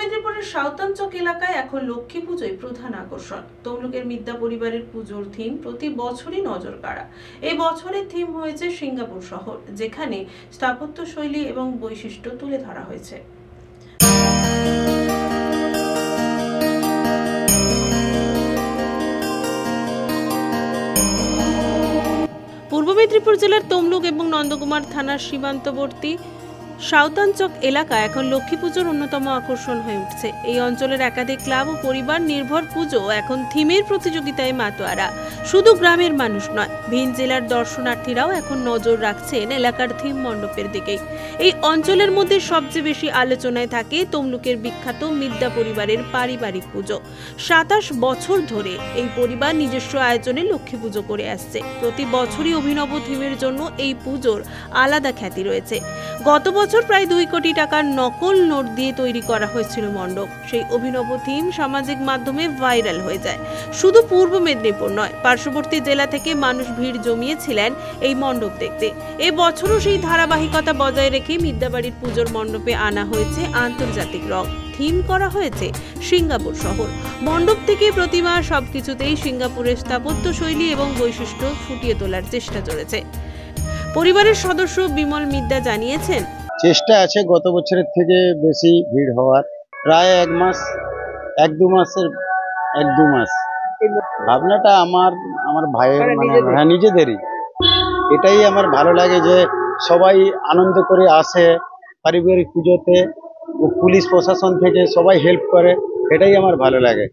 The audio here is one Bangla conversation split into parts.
মেদিনীপুরের সাঁওতানচক এলাকায় এখন লক্ষ্মী পুজোয় প্রধান আকর্ষণ। তমলুকের মিদ্যা পরিবারের পুজোর থিম প্রতি বছরই নজর কাড়া। এই বছরের থিম হয়েছে সিঙ্গাপুর শহর, যেখানে স্থাপত্য শৈলী এবং বৈশিষ্ট্য তুলে ধরা হয়েছে। পূর্ব মেদিনীপুর জেলার তমলুক এবং নন্দকুমার থানার সীমান্তবর্তী সাঁওতানচক এলাকা এখন লক্ষ্মী পুজোর অন্যতম আকর্ষণ হয়ে উঠছে। এই অঞ্চলের একাধিক ক্লাব ও পরিবার নির্ভর পুজো এখন থিমের প্রতিযোগিতায় মাতোয়ারা। শুধু গ্রামের মানুষ নয়, ভিন জেলার দর্শনার্থীরাও এখন নজর রাখছেন এলাকার থিম মণ্ডপের দিকেই। এই অঞ্চলের মধ্যে সবচেয়ে বেশি আলোচনায় থাকে তমলুকের বিখ্যাত মিদ্যা পরিবারের পারিবারিক পুজো। ২৭ বছর ধরে এই পরিবার নিজস্ব আয়োজনে লক্ষ্মী পুজো করে আসছে। প্রতি বছরই অভিনব থিমের জন্য এই পুজোর আলাদা খ্যাতি রয়েছে। গত বছর প্রায় ২ কোটি টাকার নকল নোট দিয়ে তৈরি করা হয়েছিল মণ্ডপ। সেই অভিনব থিম সামাজিক মাধ্যমে ভাইরাল হয়ে যায়। শুধু পূর্ব মেদিনীপুর নয়, পার্শ্ববর্তী জেলা থেকে মানুষ ভিড় জমিয়েছিলেন এই মণ্ডপ দেখতে। এবছরও সেই ধারাবাহিকতা বজায় রেখে মিদ্যাবাড়ির পুজোর মণ্ডপে আনা হয়েছে আন্তর্জাতিক রং। থিম করা হয়েছে সিঙ্গাপুর শহর। মণ্ডপ থেকে প্রতিমা সবকিছুতেই সিঙ্গাপুরের স্থাপত্য শৈলী এবং বৈশিষ্ট্য ফুটিয়ে তোলার চেষ্টা চলেছে। পরিবারের সদস্য বিমল মিদ্যা জানিয়েছেন, চেষ্টা আছে গত বছরের থেকে বেশি ভিড় হওয়ার, প্রায় 1-2 মাস। ভাবনাটা আমার ভাইয়ের মানে নিজেদেরই। এটাই আমার ভালো লাগে যে সবাই আনন্দ করে আসে পারিবারিক পুজোতে, পুলিশ প্রশাসন থেকে সবাই হেল্প করে, এটাই আমার ভালো লাগে।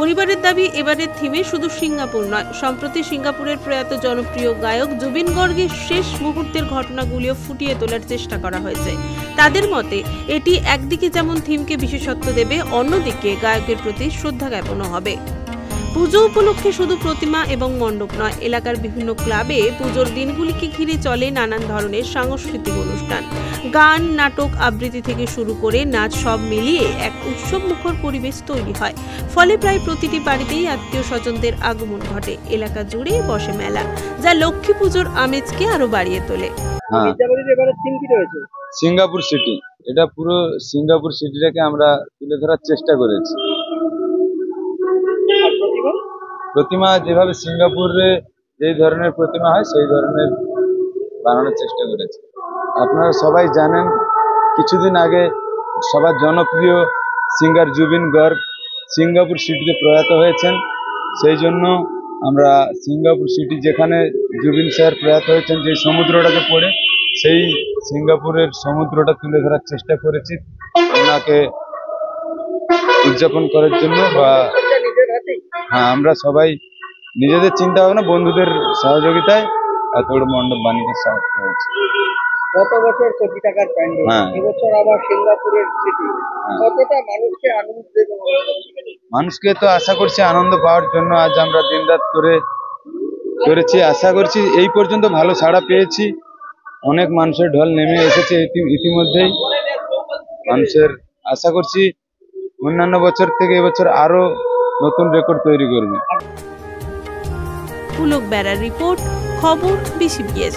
পরিবারের দাবি, এবারের থিমে শুধু সিঙ্গাপুর নয়, সম্প্রতি সিঙ্গাপুরের প্রয়াত জনপ্রিয় গায়ক জুবিন গর্গের শেষ মুহূর্তের ঘটনাগুলিও ফুটিয়ে তোলার চেষ্টা করা হয়েছে। তাদের মতে এটি একদিকে যেমন থিমকে বিশেষত্ব দেবে, অন্যদিকে গায়কের প্রতি শ্রদ্ধা জ্ঞাপনও হবে। পুজো উপলক্ষে শুধু প্রতিমা এবং মণ্ডপ নয়, এলাকার বিভিন্ন ক্লাবে পুজোর দিনগুলিকে ঘিরে চলে নানান ধরনের সাংস্কৃতিক অনুষ্ঠান। গান, নাটক, আবৃত্তি থেকে শুরু করে নাচ, সব মিলিয়ে এক উৎসব মুখর পরিবেশ তৈরি হয়। ফলে প্রায় প্রতিটি বাড়িতেই আত্মীয় স্বজনদের আগমন ঘটে। এলাকা জুড়ে বসে মেলা, যা লক্ষ্মী পুজোর আমেজকে আরো বাড়িয়ে তোলে। সিঙ্গাপুর সিটি, এটা পুরো সিঙ্গাপুর সিটিটাকে আমরা তুলে ধরার চেষ্টা করেছি। প্রতিমা যেভাবে সিঙ্গাপুরে যেই ধরনের প্রতিমা হয় সেই ধরনের বানানোর চেষ্টা করেছি। আপনারা সবাই জানেন, কিছুদিন আগে সবার জনপ্রিয় সিঙ্গার জুবিন গর্গ সিঙ্গাপুর সিটিতে প্রয়াত হয়েছেন। সেই জন্য আমরা সিঙ্গাপুর সিটি, যেখানে জুবিন স্যার প্রয়াত হয়েছেন, যে সমুদ্রটাকে পড়ে, সেই সিঙ্গাপুরের সমুদ্রটা তুলে ধরার চেষ্টা করেছি ওনাকে উদযাপন করার জন্য। বা হ্যাঁ, আমরা সবাই নিজেদের চিন্তা ভাবনা, বন্ধুদের সহযোগিতায় এত বড় মণ্ডপ বানিয়ে সাহায্য হয়েছে। গত বছর কোটি টাকার প্যান্ডেল, এবছর আবার সিঙ্গাপুরের সিটি, কতটা মানুষকে আনন্দ দেবে? মানুষকে তো আশা করছি আনন্দ পাওয়ার জন্য আজ আমরা দিনরাত করেছি। আশা করছি এই পর্যন্ত ভালো সাড়া পেয়েছি। অনেক মানুষের ঢল নেমে এসেছে ইতিমধ্যেই। মানুষের আশা করছি অন্যান্য বছর থেকে এবছর আরো নতুন রেকর্ড তৈরি করবে। পুলক বেড়ার রিপোর্ট, খবর বিসিবিএস।